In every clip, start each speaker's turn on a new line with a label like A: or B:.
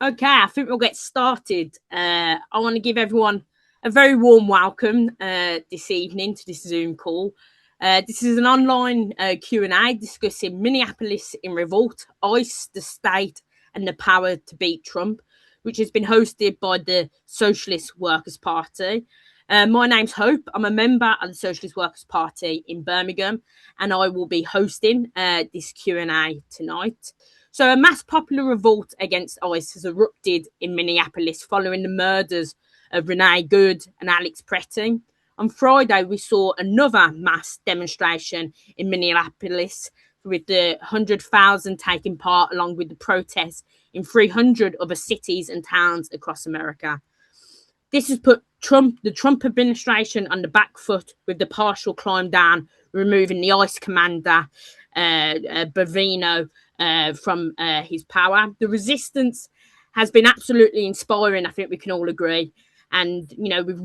A: Okay, I think we'll get started. I want to give everyone a very warm welcome this evening to this Zoom call. This is an online Q&A discussing Minneapolis in Revolt, ICE, the state, and the power to beat Trump, which has been hosted by the Socialist Workers' Party. My name's Hope. I'm a member of the Socialist Workers' Party in Birmingham, and I will be hosting this Q&A tonight. So a mass popular revolt against ICE has erupted in Minneapolis following the murders of Renee and Alex Pretti. On Friday, we saw another mass demonstration in Minneapolis with the 100,000 taking part along with the protests in 300 other cities and towns across America. This has put the Trump administration on the back foot with the partial climb down, removing the ICE commander, Bavino, from his power. The resistance has been absolutely inspiring, I think we can all agree. And, you know, with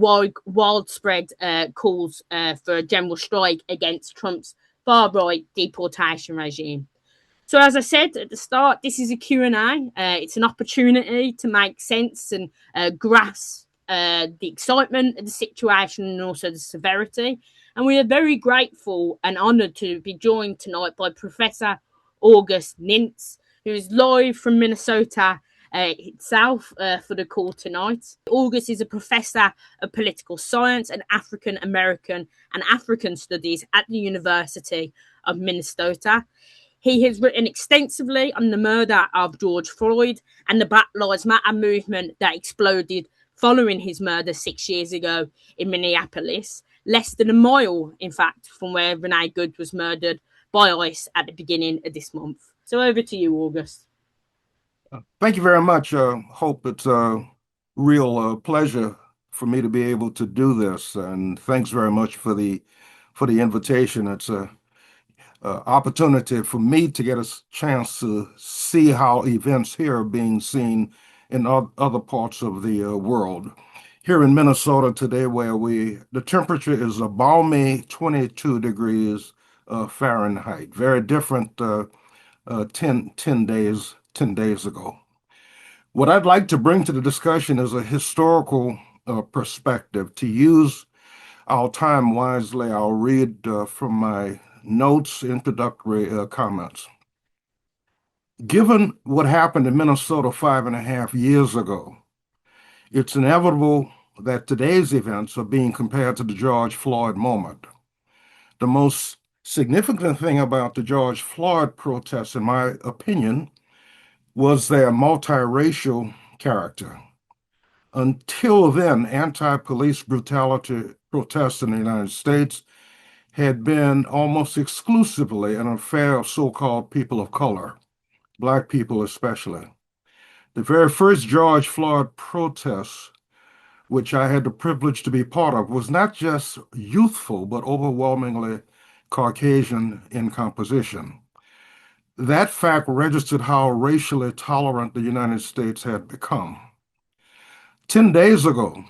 A: widespread calls for a general strike against Trump's far-right deportation regime. So as I said at the start, this is a Q&A. It's an opportunity to make sense and grasp the excitement of the situation and also the severity. And we are very grateful and honoured to be joined tonight by Professor August Nimtz, who is live from Minnesota itself for the call tonight. August is a professor of political science and African American and African studies at the University of Minnesota. He has written extensively on the murder of George Floyd and the Black Lives Matter movement that exploded following his murder 6 years ago in Minneapolis, less than a mile, in fact, from where Renee was murdered by ICE at the beginning of this month. So over to you, August.
B: Thank you very much. Hope it's a real pleasure for me to be able to do this, and thanks very much for the invitation. It's a opportunity for me to get a chance to see how events here are being seen in other parts of the world. Here in Minnesota today, where the temperature is a balmy 22 degrees Fahrenheit, very different 10 days ago. What I'd like to bring to the discussion is a historical perspective. To use our time wisely, I'll read from my notes, introductory comments. Given what happened in Minnesota 5.5 years ago, it's inevitable that today's events are being compared to the George Floyd moment. The most significant thing about the George Floyd protests, in my opinion, was their multiracial character. Until then, anti-police brutality protests in the United States had been almost exclusively an affair of so-called people of color, Black people especially. The very first George Floyd protests, which I had the privilege to be part of, was not just youthful, but overwhelmingly Caucasian in composition. That fact registered how racially tolerant the United States had become. 10 days ago,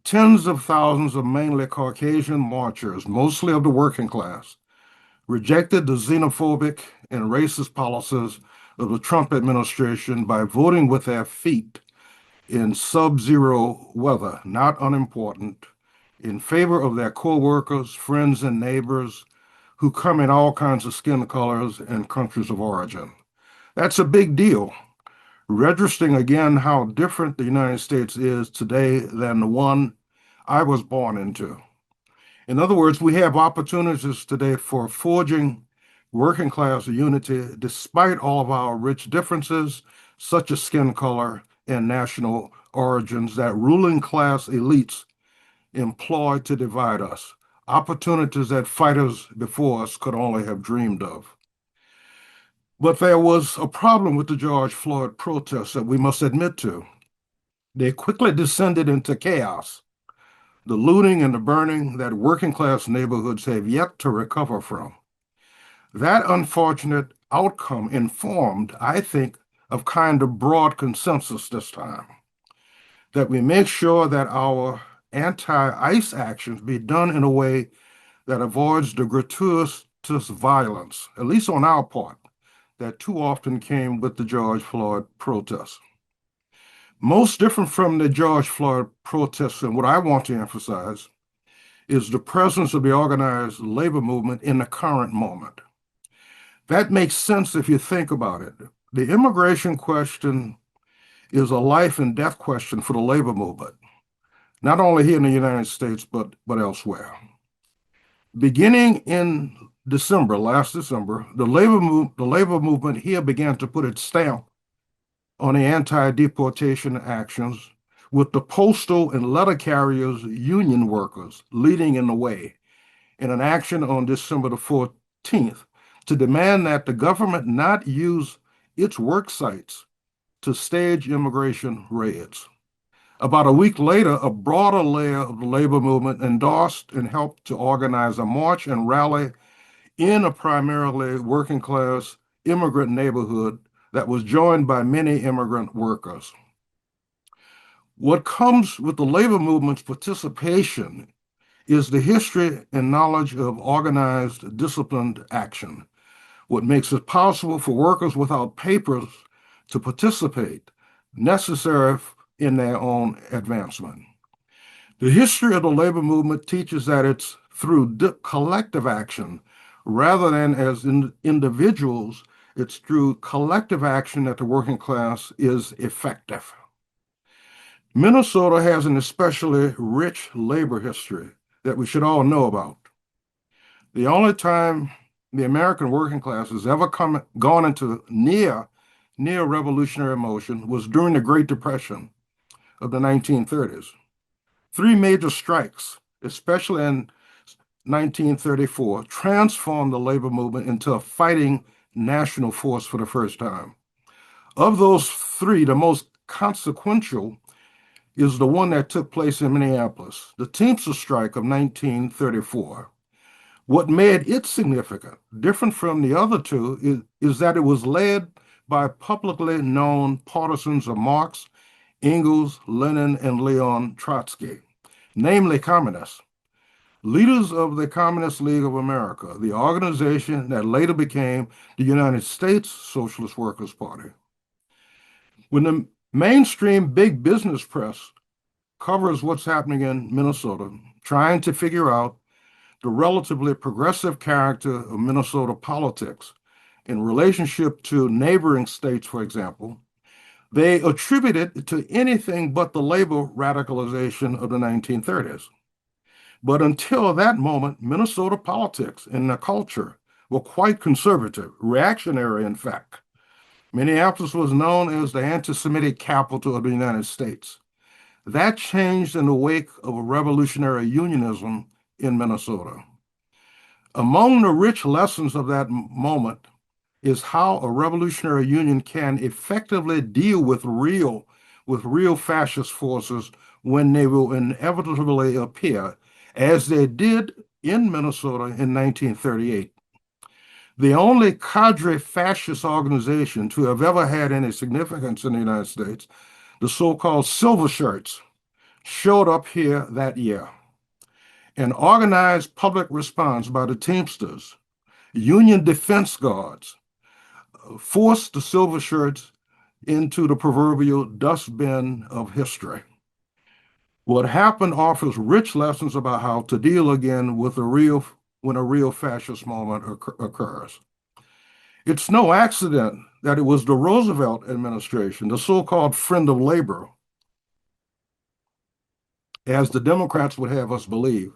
B: tens of thousands of mainly Caucasian marchers, mostly of the working class, rejected the xenophobic and racist policies of the Trump administration by voting with their feet in sub-zero weather, not unimportant, in favor of their co-workers, friends, and neighbors who come in all kinds of skin colors and countries of origin. That's a big deal, registering again how different the United States is today than the one I was born into. In other words, we have opportunities today for forging working class unity despite all of our rich differences, such as skin color and national origins that ruling class elites employ to divide us, opportunities that fighters before us could only have dreamed of. But there was a problem with the George Floyd protests that we must admit to. They quickly descended into chaos, the looting and the burning that working class neighborhoods have yet to recover from. That unfortunate outcome informed, I think, of kind of broad consensus this time, that we make sure that our anti-ICE actions be done in a way that avoids the gratuitous violence, at least on our part, that too often came with the George Floyd protests. Most different from the George Floyd protests, and what I want to emphasize is the presence of the organized labor movement in the current moment. That makes sense if you think about it. The immigration question is a life and death question for the labor movement, not only here in the United States, but elsewhere. Beginning in December, last December, the labor movement here began to put its stamp on the anti-deportation actions, with the postal and letter carriers union workers leading in the way in an action on December the 14th to demand that the government not use its work sites to stage immigration raids. About a week later, a broader layer of the labor movement endorsed and helped to organize a march and rally in a primarily working class immigrant neighborhood that was joined by many immigrant workers. What comes with the labor movement's participation is the history and knowledge of organized, disciplined action. What makes it possible for workers without papers to participate, necessary in their own advancement. The history of the labor movement teaches that it's through collective action rather than as individuals, it's through collective action that the working class is effective. Minnesota has an especially rich labor history that we should all know about. The only time the American working class has ever gone into near revolutionary motion was during the Great Depression of the 1930s. Three major strikes, especially in 1934, transformed the labor movement into a fighting national force for the first time. Of those three, the most consequential is the one that took place in Minneapolis, the Teamster strike of 1934. What made it significant, different from the other two, is that it was led by publicly known partisans of Marx, Engels, Lenin, and Leon Trotsky, namely communists. Leaders of the Communist League of America, the organization that later became the United States Socialist Workers' Party. When the mainstream big business press covers what's happening in Minnesota, trying to figure out the relatively progressive character of Minnesota politics in relationship to neighboring states, for example, they attribute it to anything but the labor radicalization of the 1930s. But until that moment, Minnesota politics and the culture were quite conservative, reactionary, in fact. Minneapolis was known as the anti-Semitic capital of the United States. That changed in the wake of revolutionary unionism in Minnesota. Among the rich lessons of that moment is how a revolutionary union can effectively deal with real fascist forces when they will inevitably appear, as they did in Minnesota in 1938. The only cadre fascist organization to have ever had any significance in the United States, the so-called Silver Shirts, showed up here that year. An organized public response by the Teamsters, Union Defense Guards, forced the Silver Shirts into the proverbial dustbin of history. What happened offers rich lessons about how to deal again with when a real fascist moment occurs. It's no accident that it was the Roosevelt administration, the so-called friend of labor, as the Democrats would have us believe,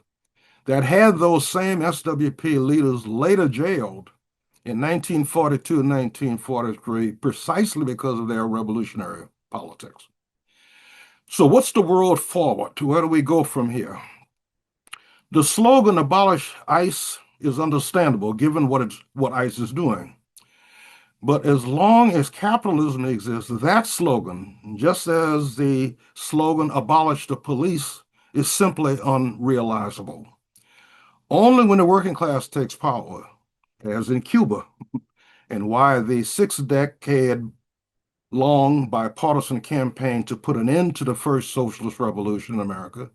B: that had those same SWP leaders later jailed in 1942 and 1943 precisely because of their revolutionary politics. So what's the world forward? Where do we go from here? The slogan "abolish ICE" is understandable given what ICE is doing. But as long as capitalism exists, that slogan, just as the slogan "abolish the police," is simply unrealizable. Only when the working class takes power, as in Cuba, and why the 6-decade long bipartisan campaign to put an end to the first socialist revolution in America,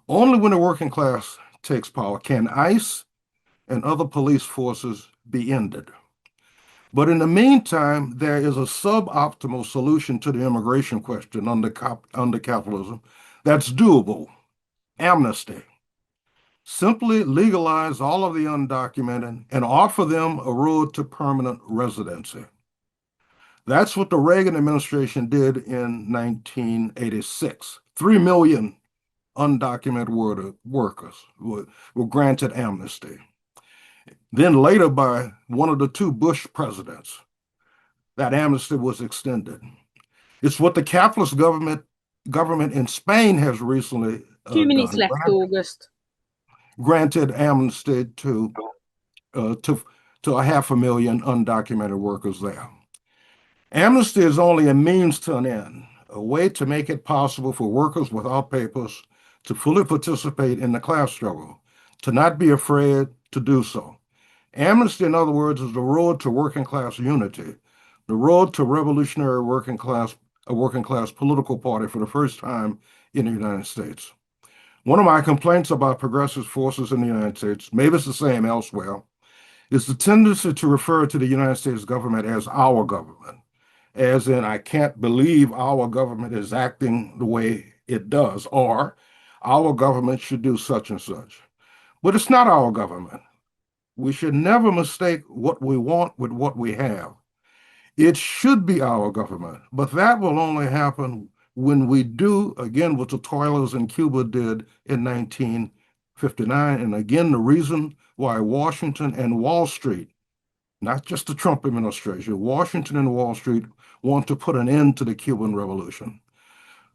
B: only when the working class takes power can ICE and other police forces be ended. But in the meantime, there is a suboptimal solution to the immigration question under capitalism that's doable: amnesty. Simply legalize all of the undocumented and offer them a road to permanent residency. That's what the Reagan administration did in 1986. 3 million undocumented workers were granted amnesty. Then later, by one of the two Bush presidents, that amnesty was extended. It's what the capitalist government in Spain has recently
A: 2 minutes
B: done.
A: left, August.
B: Granted amnesty uh, to to a 500,000 undocumented workers there. Amnesty is only a means to an end, a way to make it possible for workers without papers to fully participate in the class struggle, to not be afraid to do so. Amnesty, in other words, is the road to working class unity, the road to revolutionary a working class political party for the first time in the United States. One of my complaints about progressive forces in the United States, maybe it's the same elsewhere, is the tendency to refer to the United States government as our government, as in, I can't believe our government is acting the way it does, or our government should do such and such. But it's not our government. We should never mistake what we want with what we have. It should be our government, but that will only happen when we do, again, what the toilers in Cuba did in 1959. And again, the reason why Washington and Wall Street, not just the Trump administration, Washington and Wall Street want to put an end to the Cuban Revolution.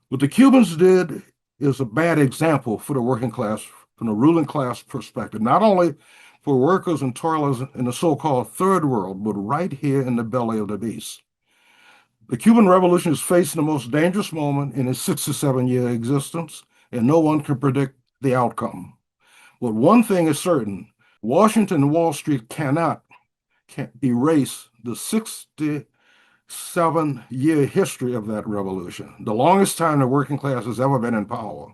B: What the Cubans did is a bad example for the working class, from the ruling class perspective, not only for workers and toilers in the so-called third world, but right here in the belly of the beast. The Cuban Revolution is facing the most dangerous moment in its 67-year existence, and no one can predict the outcome. But one thing is certain: Washington and Wall Street can't erase the 67-year history of that revolution, the longest time the working class has ever been in power,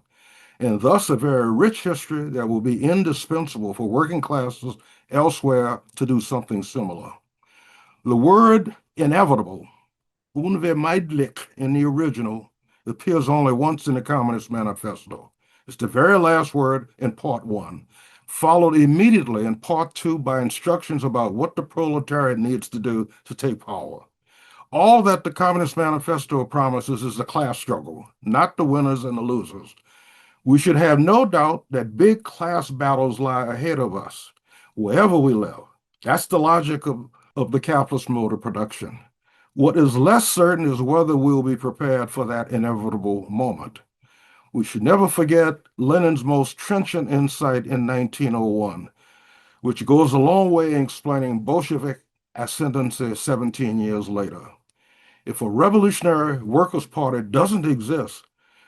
B: and thus a very rich history that will be indispensable for working classes elsewhere to do something similar. The word inevitable, unvermeidlich in the original, appears only once in the Communist Manifesto. It's the very last word in Part 1, followed immediately in Part 2 by instructions about what the proletariat needs to do to take power. All that the Communist Manifesto promises is a class struggle, not the winners and the losers. We should have no doubt that big class battles lie ahead of us, wherever we live. That's the logic of the capitalist mode of production. What is less certain is whether we'll be prepared for that inevitable moment. We should never forget Lenin's most trenchant insight in 1901, which goes a long way in explaining Bolshevik ascendancy 17 years later. If a revolutionary workers' party doesn't exist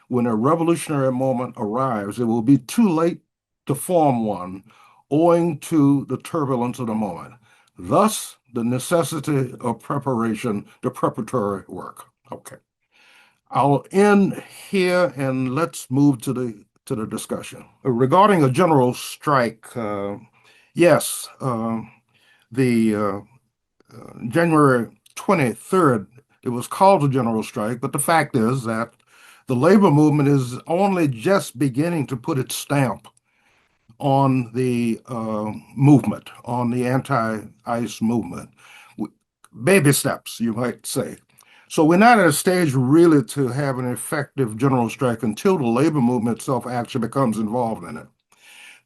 B: when a revolutionary moment arrives, it will be too late to form one, owing to the turbulence of the moment. Thus, the necessity of preparation, the preparatory work. Okay. I'll end here and let's move to the discussion. Regarding a general strike, yes, the January 23rd, it was called a general strike, but the fact is that the labor movement is only just beginning to put its stamp on the movement, on the anti-ICE movement. Baby steps, you might say. So we're not at a stage really to have an effective general strike until the labor movement itself actually becomes involved in it.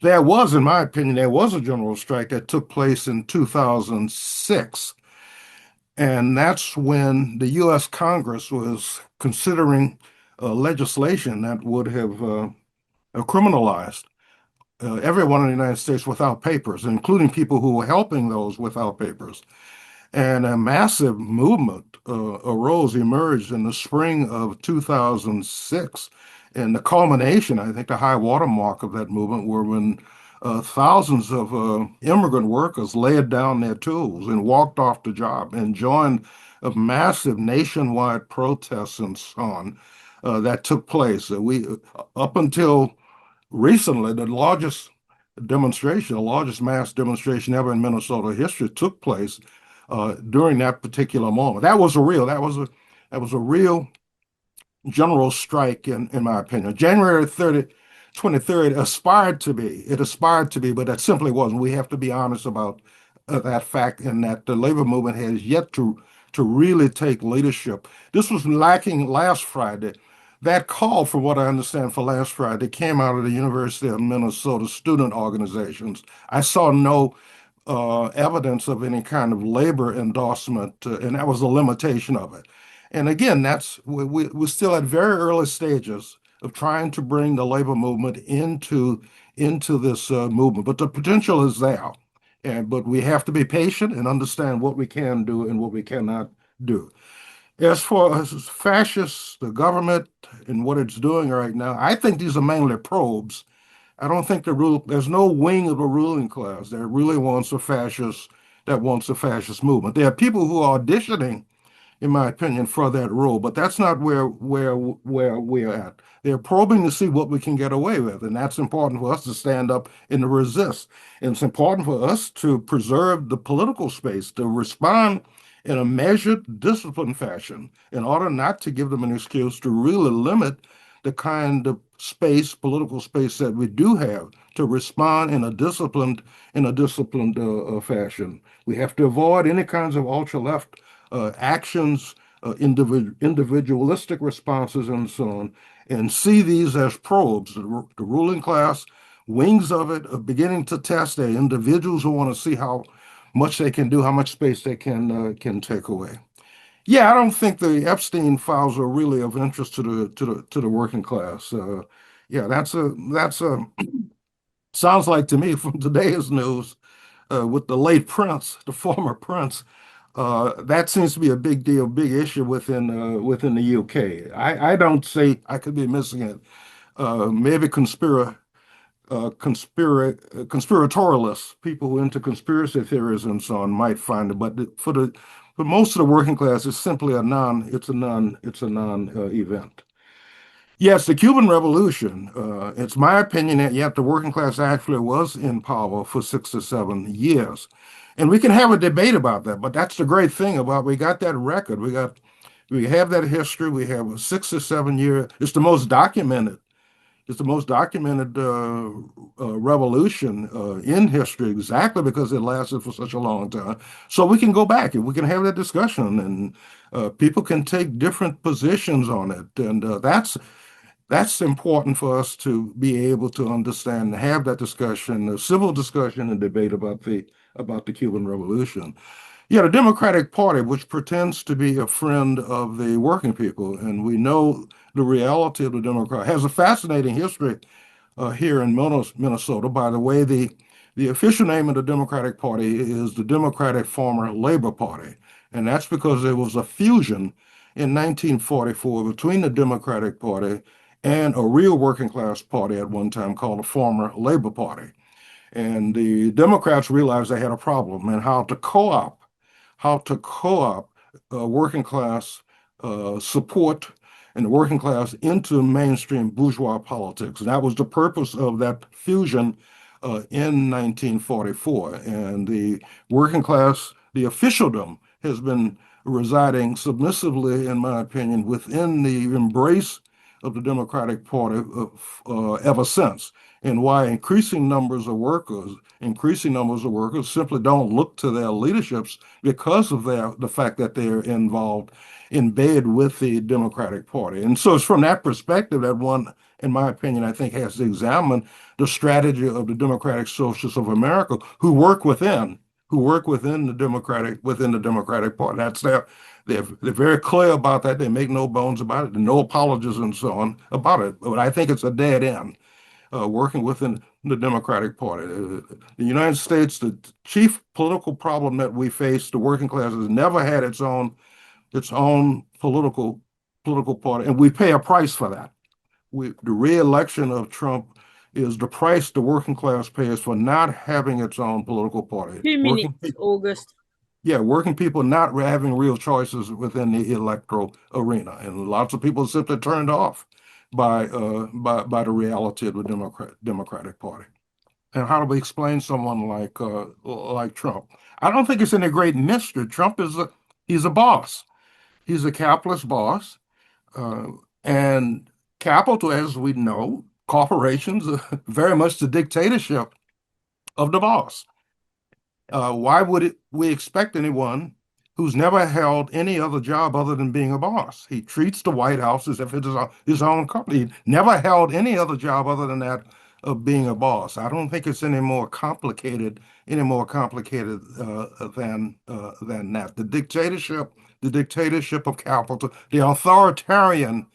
B: There was, in my opinion, there was a general strike that took place in 2006. And that's when the U.S. Congress was considering legislation that would have criminalized everyone in the United States without papers, including people who were helping those without papers. And a massive movement emerged in the spring of 2006. And the culmination, I think the high watermark of that movement were when thousands of immigrant workers laid down their tools and walked off the job and joined a massive nationwide protests and so on that took place. Up until recently, the largest mass demonstration ever in Minnesota history took place during that particular moment. That was a real general strike, in my opinion. January 23rd it aspired to be, but that simply wasn't. We have to be honest about that fact, and that the labor movement has yet to really take leadership. This was lacking last Friday. That call, from what I understand, for last Friday came out of the University of Minnesota student organizations. I saw no evidence of any kind of labor endorsement, and that was the limitation of it. And again, we're still at very early stages of trying to bring the labor movement into this movement, but the potential is there. But we have to be patient and understand what we can do and what we cannot do. As far as fascists, the government, and what it's doing right now, I think these are mainly probes. I don't think there's no wing of the ruling class that wants a fascist movement. There are people who are auditioning, in my opinion, for that role. But that's not where we're at. They're probing to see what we can get away with, and that's important for us to stand up and to resist. And it's important for us to preserve the political space, to respond in a measured, disciplined fashion, in order not to give them an excuse to really limit the kind of political space that we do have to respond in a disciplined fashion. We have to avoid any kinds of ultra left actions, individualistic responses, and so on, and see these as probes. The ruling class, wings of it, are beginning to test their individuals who want to see how much they can do, how much space they can take away. Yeah, I don't think the Epstein files are really of interest to the working class. Yeah, that's a sounds like to me from today's news with the late Prince, the former Prince. That seems to be a big deal, big issue within the UK. I don't say I could be missing it. Maybe conspiratorialists, people who are into conspiracy theories and so on, might find it. But for most of the working class, it's simply a non event. Yes, the Cuban Revolution. It's my opinion that yet the working class actually was in power for 6 or 7 years. And we can have a debate about that, but that's the great thing about we got that record. We have that history. We have a 6 or 7 year. It's the most documented revolution in history, exactly because it lasted for such a long time. So we can go back and we can have that discussion, and people can take different positions on it, and that's important for us to be able to understand and have that discussion, a civil discussion and debate about the Cuban Revolution. Yeah, the Democratic Party, which pretends to be a friend of the working people, and we know the reality of the Democrat, has a fascinating history here in Minnesota. By the way, the official name of the Democratic Party is the Democratic Farmer Labor Party, and that's because there was a fusion in 1944 between the Democratic Party and a real working class party at one time called the Farmer Labor Party. And the Democrats realized they had a problem and how to co-op working class support and the working class into mainstream bourgeois politics. And that was the purpose of that fusion in 1944. And the working class, the officialdom, has been residing submissively, in my opinion, within the embrace of the Democratic Party ever since. And why increasing numbers of workers simply don't look to their leaderships because of the fact that they're involved in bed with the Democratic Party. And so it's from that perspective that one, in my opinion, I think has to examine the strategy of the Democratic Socialists of America who work within the Democratic Party. They're very clear about that. They make no bones about it, and no apologies and so on about it. But I think it's a dead end working within the Democratic Party. The United States, the chief political problem that we face, the working class has never had its own political party, and we pay a price for that. The re-election of Trump is the price the working class pays for not having its own political party.
A: 2 minutes, August.
B: Yeah, working people not having real choices within the electoral arena, and lots of people are simply turned off by the reality of the Democratic Party. And how do we explain someone like Trump? I don't think it's any great mystery. Trump he's a boss. He's a capitalist boss. Uh, and capital, as we know, corporations are very much the dictatorship of the boss. Why would we expect anyone who's never held any other job other than being a boss? He treats the White House as if it's his own company. He never held any other job other than that of being a boss. I don't think it's any more complicated than that. The dictatorship of capital, the authoritarian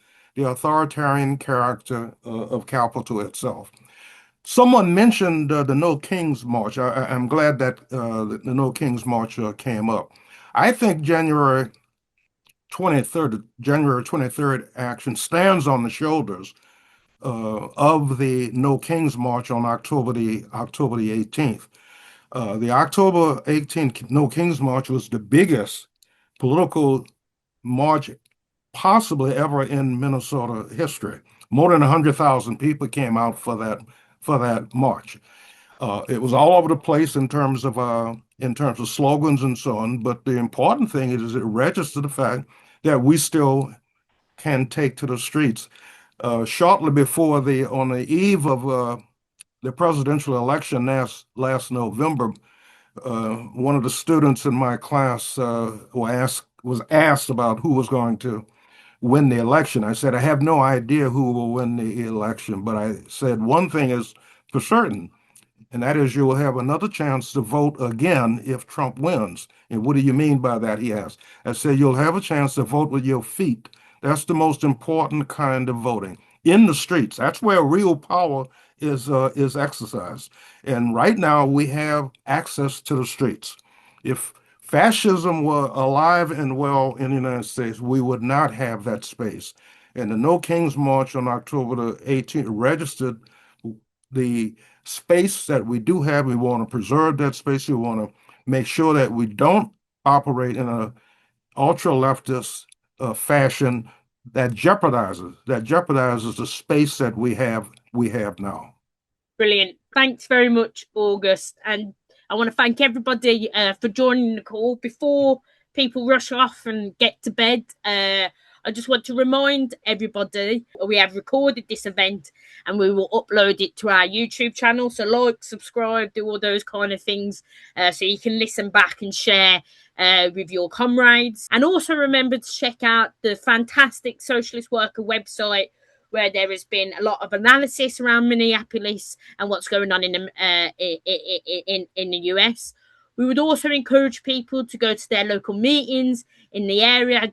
B: character of capital itself. Someone mentioned the No Kings March. I'm glad that the No Kings March came up. I think January 23rd action stands on the shoulders of the No Kings March on October the 18th. The October 18th No Kings March was the biggest political march possibly ever in Minnesota history. More than 100,000 people came out for that march. It was all over the place in terms of slogans and so on. But the important thing is it registered the fact that we still can take to the streets. Shortly before on the eve of the presidential election last November, one of the students in my class was asked about who was going to win the election. I said, I have no idea who will win the election, but I said one thing is for certain, and that is you will have another chance to vote again if Trump wins. And what do you mean by that? He asked. I said, you'll have a chance to vote with your feet. That's the most important kind of voting in the streets. That's where real power is exercised. And right now we have access to the streets. If fascism were alive and well in the United States, we would not have that space. And the No Kings March on October the 18th registered the space that we do have. We want to preserve that space. We want to make sure that we don't operate in a ultra leftist fashion that jeopardizes the space that we have now.
A: Brilliant. Thanks very much, August. And I want to thank everybody for joining the call. Before people rush off and get to bed, I just want to remind everybody we have recorded this event and we will upload it to our YouTube channel. So like, subscribe, do all those kind of things so you can listen back and share with your comrades. And also remember to check out the fantastic Socialist Worker website, where there has been a lot of analysis around Minneapolis and what's going on in the US. We would also encourage people to go to their local meetings in the area,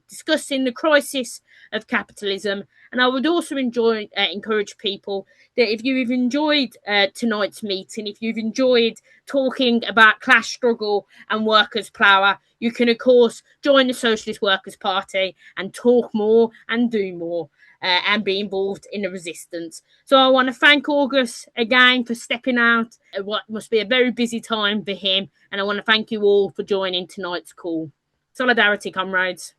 A: discussing the crisis of capitalism. And I would also encourage people that if you've enjoyed tonight's meeting, if you've enjoyed talking about class struggle and workers' power, you can, of course, join the Socialist Workers' Party and talk more and do more. And be involved in the resistance. So I want to thank August again for stepping out at what must be a very busy time for him. And I want to thank you all for joining tonight's call. Solidarity, comrades.